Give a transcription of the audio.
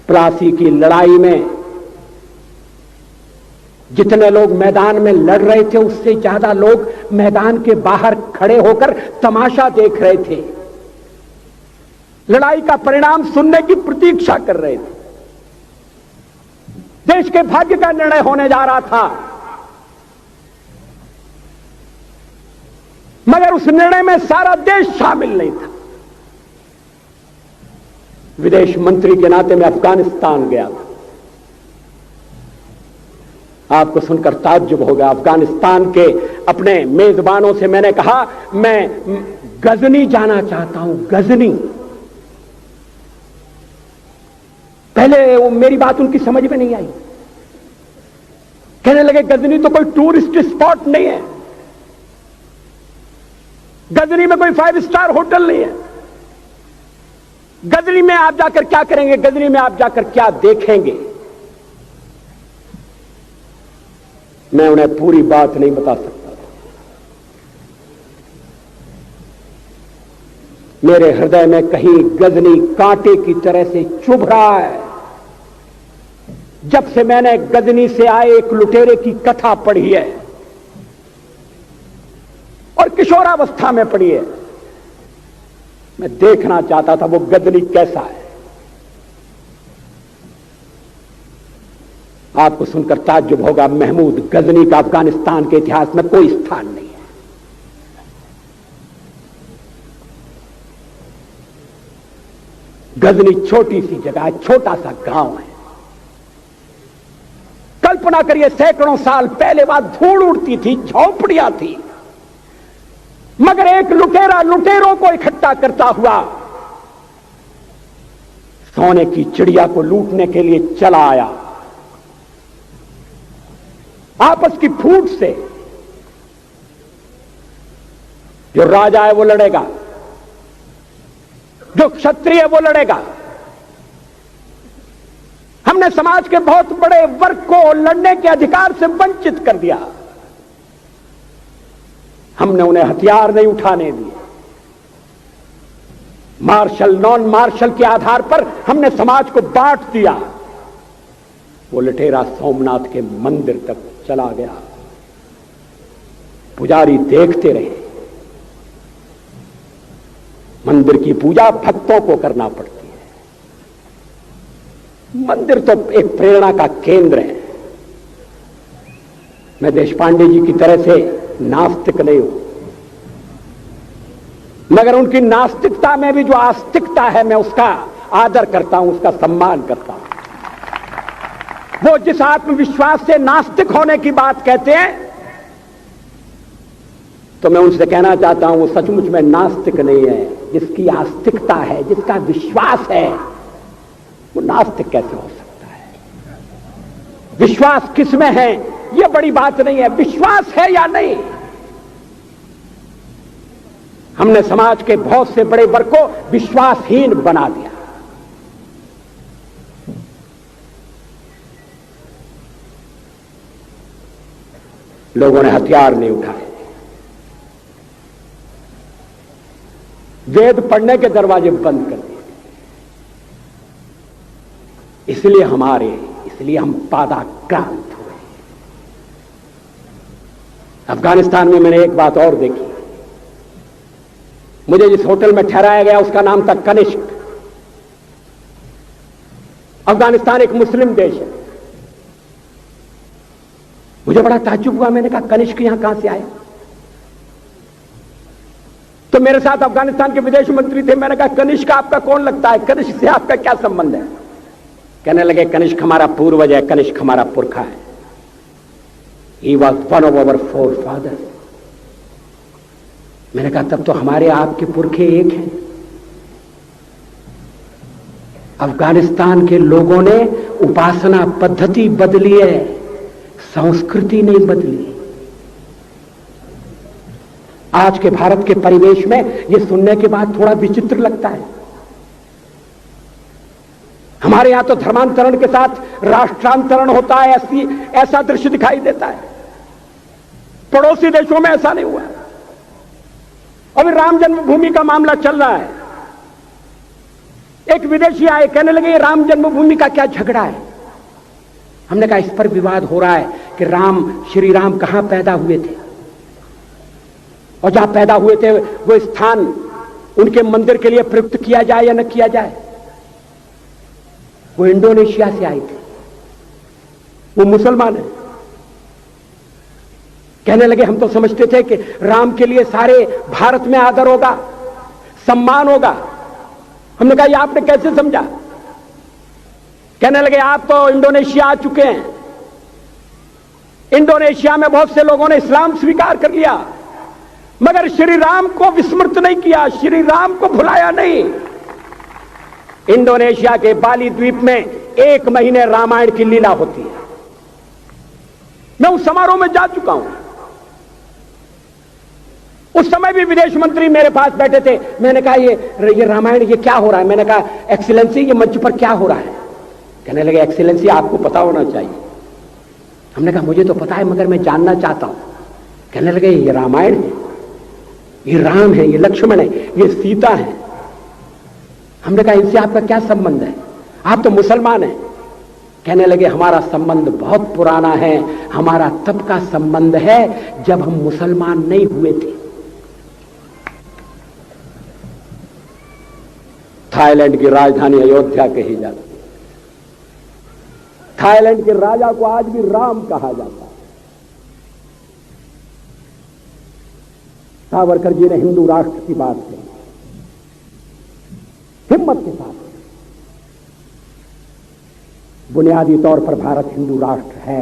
प्लासी की लड़ाई में जितने लोग मैदान में लड़ रहे थे उससे ज्यादा लोग मैदान के बाहर खड़े होकर तमाशा देख रहे थे, लड़ाई का परिणाम सुनने की प्रतीक्षा कर रहे थे। देश के भाग्य का निर्णय होने जा रहा था, मगर उस निर्णय में सारा देश शामिल नहीं था। विदेश मंत्री के नाते मैं अफगानिस्तान गया था। आपको सुनकर ताज्जुब होगा, अफगानिस्तान के अपने मेजबानों से मैंने कहा मैं गजनी जाना चाहता हूं, गजनी। पहले वो मेरी बात उनकी समझ में नहीं आई, कहने लगे गजनी तो कोई टूरिस्ट स्पॉट नहीं है, गजनी में कोई 5 स्टार होटल नहीं है, गजनी में आप जाकर क्या करेंगे, गजनी में आप जाकर क्या देखेंगे। मैं उन्हें पूरी बात नहीं बता सकता था। मेरे हृदय में कहीं गजनी कांटे की तरह से चुभ रहा है। जब से मैंने गजनी से आए एक लुटेरे की कथा पढ़ी है और किशोरावस्था में पढ़ी है, मैं देखना चाहता था वो गजनी कैसा है। आपको सुनकर ताज्जुब होगा, महमूद गजनी का अफगानिस्तान के इतिहास में कोई स्थान नहीं है। गजनी छोटी सी जगह है, छोटा सा गांव है। कल्पना करिए सैकड़ों साल पहले वहां धूल उड़ती थी, झोंपड़ियां थी, मगर एक लुटेरा लुटेरों को इकट्ठा करता हुआ सोने की चिड़िया को लूटने के लिए चला आया। आपस की फूट से जो राजा है वो लड़ेगा, जो क्षत्रिय है वो लड़ेगा। हमने समाज के बहुत बड़े वर्ग को लड़ने के अधिकार से वंचित कर दिया। हमने उन्हें हथियार नहीं उठाने दिए। मार्शल नॉन मार्शल के आधार पर हमने समाज को बांट दिया। वो लुटेरा सोमनाथ के मंदिर तक चला गया, पुजारी देखते रहे। मंदिर की पूजा भक्तों को करना पड़ती है, मंदिर तो एक प्रेरणा का केंद्र है। मैं देशपांडे जी की तरह से नास्तिक नहीं हूं, मगर उनकी नास्तिकता में भी जो आस्तिकता है मैं उसका आदर करता हूं, उसका सम्मान करता हूं। वो जिस आत्मविश्वास से नास्तिक होने की बात कहते हैं, तो मैं उनसे कहना चाहता हूं वो सचमुच में नास्तिक नहीं है। जिसकी आस्तिकता है, जिसका विश्वास है, वो नास्तिक कैसे हो सकता है। विश्वास किसमें है ये बड़ी बात नहीं है, विश्वास है या नहीं। हमने समाज के बहुत से बड़े वर्ग को विश्वासहीन बना दिया। लोगों ने हथियार नहीं उठाए, वेद पढ़ने के दरवाजे बंद कर दिए। इसलिए हम पादाक्रांत हुए। अफगानिस्तान में मैंने एक बात और देखी। मुझे जिस होटल में ठहराया गया उसका नाम था कनिष्क। अफगानिस्तान एक मुस्लिम देश है। मुझे बड़ा ताज्जुब हुआ, मैंने कहा कनिष्क यहां कहां से आया। तो मेरे साथ अफगानिस्तान के विदेश मंत्री थे। मैंने कहा कनिष्क आपका कौन लगता है, कनिष्क से आपका क्या संबंध है। कहने लगे कनिष्क हमारा पूर्वज है, कनिष्क हमारा पुरखा है। He was one of our forefathers। मैंने कहा तब तो हमारे आपके पुरखे एक हैं। अफगानिस्तान के लोगों ने उपासना पद्धति बदली है, संस्कृति नहीं बदली। आज के भारत के परिवेश में यह सुनने के बाद थोड़ा विचित्र लगता है। हमारे यहां तो धर्मांतरण के साथ राष्ट्रांतरण होता है, ऐसा दृश्य दिखाई देता है। पड़ोसी देशों में ऐसा नहीं हुआ। अभी राम जन्मभूमि का मामला चल रहा है। एक विदेशी आए, कहने लगे ये राम जन्मभूमि का क्या झगड़ा है। हमने कहा इस पर विवाद हो रहा है कि श्री राम कहां पैदा हुए थे, और जहां पैदा हुए थे वो स्थान उनके मंदिर के लिए प्रयुक्त किया जाए या न किया जाए। वो इंडोनेशिया से आए थे, वो मुसलमान है। कहने लगे हम तो समझते थे कि राम के लिए सारे भारत में आदर होगा, सम्मान होगा। हमने कहा ये आपने कैसे समझा। कहने लगे आप तो इंडोनेशिया आ चुके हैं, इंडोनेशिया में बहुत से लोगों ने इस्लाम स्वीकार कर लिया, मगर श्री राम को विस्मृत नहीं किया, श्री राम को भुलाया नहीं। इंडोनेशिया के बाली द्वीप में 1 महीने रामायण की लीला होती है। मैं उस समारोह में जा चुका हूं। उस समय भी विदेश मंत्री मेरे पास बैठे थे। मैंने कहा ये रामायण ये क्या हो रहा है। मैंने कहा एक्सीलेंसी ये मंच पर क्या हो रहा है। कहने लगे एक्सीलेंसी आपको पता होना चाहिए। हमने कहा मुझे तो पता है मगर मैं जानना चाहता हूं। कहने लगे ये रामायण है, ये राम है, ये लक्ष्मण है, ये सीता है। हमने कहा इनसे आपका क्या संबंध है, आप तो मुसलमान हैं। कहने लगे हमारा संबंध बहुत पुराना है, हमारा तब का संबंध है जब हम मुसलमान नहीं हुए थे। थाईलैंड की राजधानी अयोध्या कही जाती है। थाईलैंड के राजा को आज भी राम कहा जाता है। सावरकर जी ने हिंदू राष्ट्र की बात कही हिम्मत के साथ। बुनियादी तौर पर भारत हिंदू राष्ट्र है।